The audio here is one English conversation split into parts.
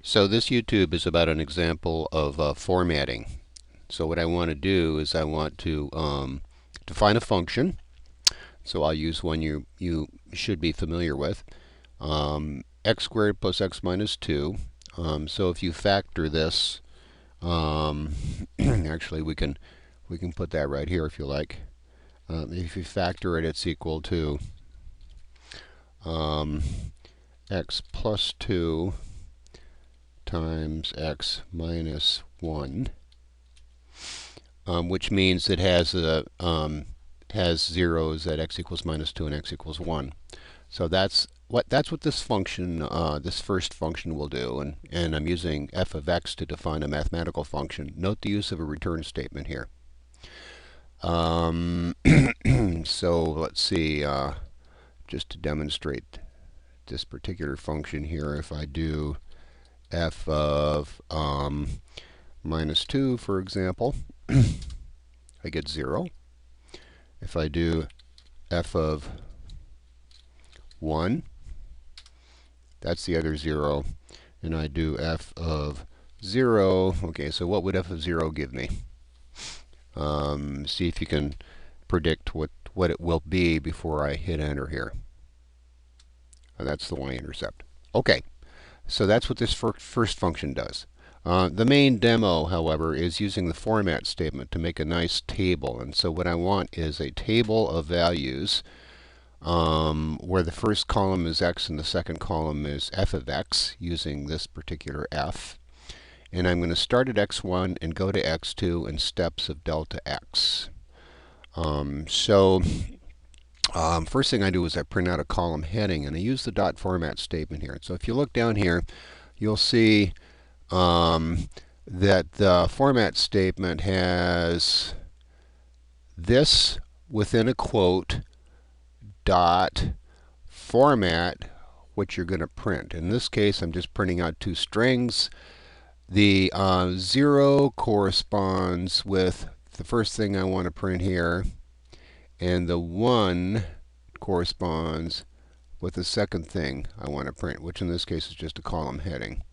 So this YouTube is about an example of formatting. So what I want to do is I want to define a function. So I'll use one you should be familiar with. X squared plus x minus 2. So if you factor this, actually we can put that right here if you like. If you factor it, it's equal to x plus 2 times x minus 1, which means it has zeros at x equals minus 2 and x equals 1. So that's what this function, this first function will do, and I'm using f of x to define a mathematical function. Note the use of a return statement here. So let's see, just to demonstrate this particular function here, if I do f of minus 2, for example, I get 0. If I do f of 1, that's the other 0. And I do f of 0. Okay, so what would f of 0 give me? See if you can predict what it will be before I hit enter here. That's the y-intercept. Okay, so that's what this first function does. The main demo, however, is using the format statement to make a nice table. And so what I want is a table of values where the first column is x and the second column is f of x, using this particular f. And I'm going to start at x1 and go to x2 in steps of delta x. First thing I do is I print out a column heading, and I use the dot format statement here. So if you look down here, you'll see that the format statement has this within a quote dot format what you're going to print. In this case, I'm just printing out two strings. The 0 corresponds with the first thing I want to print here, and the 1 corresponds with the second thing I want to print, which in this case is just a column heading.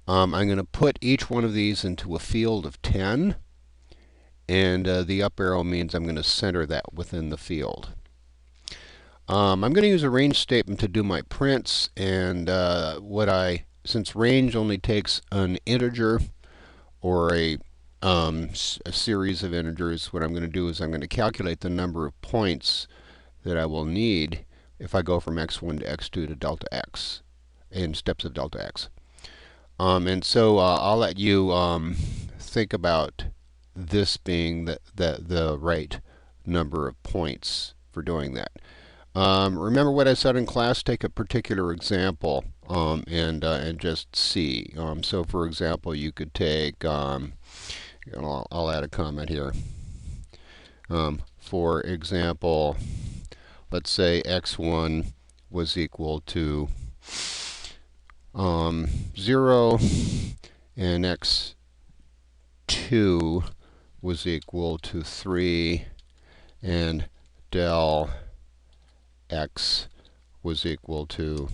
I'm going to put each one of these into a field of 10, and the up arrow means I'm going to center that within the field. I'm going to use a range statement to do my prints, and since range only takes an integer or a series of integers, what I'm going to do is I'm going to calculate the number of points that I will need if I go from x1 to x2 to delta x in steps of delta x. And so I'll let you think about this being the right number of points for doing that. Remember what I said in class? Take a particular example and just see. So for example, you could take, I'll add a comment here. For example, let's say x1 was equal to 0 and x2 was equal to 3 and del x was equal to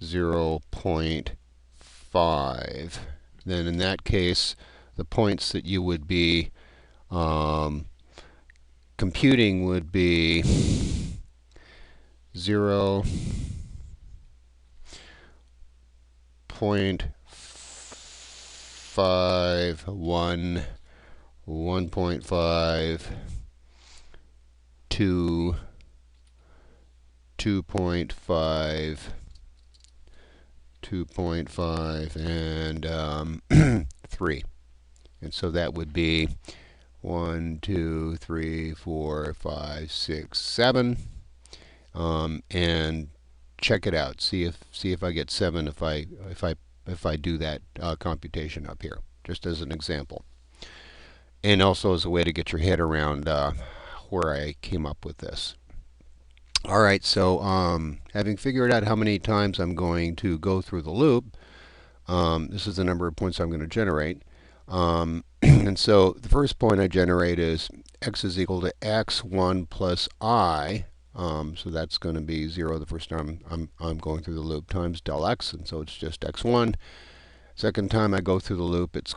0.5. Then in that case, the points that you would be computing would be 0.51, 1.5, 2, 2.5, 2.5, and 3. And so that would be 1, 2, 3, 4, 5, 6, 7. And check it out. See if I get 7 if I do that computation up here, just as an example. And also as a way to get your head around where I came up with this. Alright, so having figured out how many times I'm going to go through the loop, this is the number of points I'm going to generate. And so the first point I generate is x is equal to x1 plus I, So that's going to be 0 the first time I'm going through the loop times del x, and so it's just x1. Second time I go through the loop, x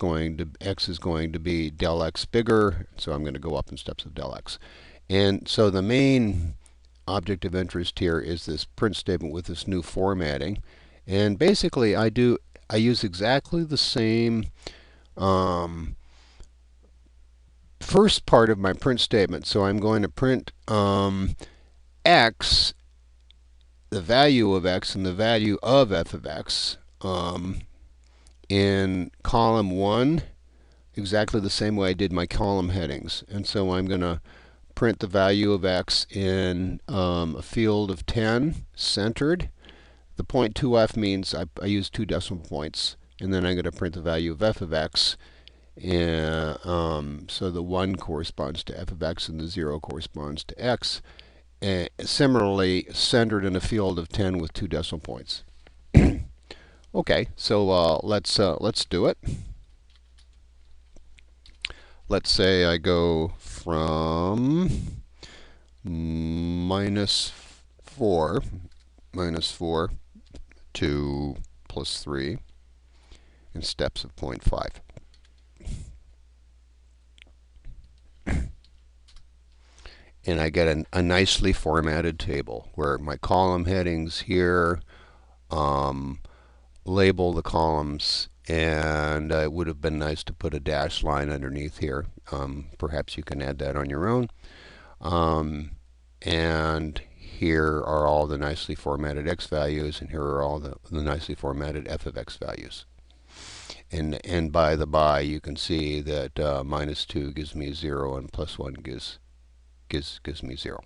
is going to be del x bigger, so I'm going to go up in steps of del x. And so the main object of interest here is this print statement with this new formatting. And basically I use exactly the same first part of my print statement. So I'm going to print x, the value of x, and the value of f of x in column 1 exactly the same way I did my column headings. And so I'm going to print the value of x in a field of 10 centered. The 0.2f means I use 2 decimal points, and then I'm going to print the value of f of x. And, so the 1 corresponds to f of x and the 0 corresponds to x. And similarly, centered in a field of 10 with 2 decimal points. Okay, so let's do it. Let's say I go from minus 4 to plus 3 in steps of 0.5. And I get a nicely formatted table where my column headings here label the columns, and it would have been nice to put a dash line underneath here. Perhaps you can add that on your own. And here are all the nicely formatted x values, and here are all the nicely formatted f of x values. And by the by, you can see that minus 2 gives me 0 and plus 1 gives me 0.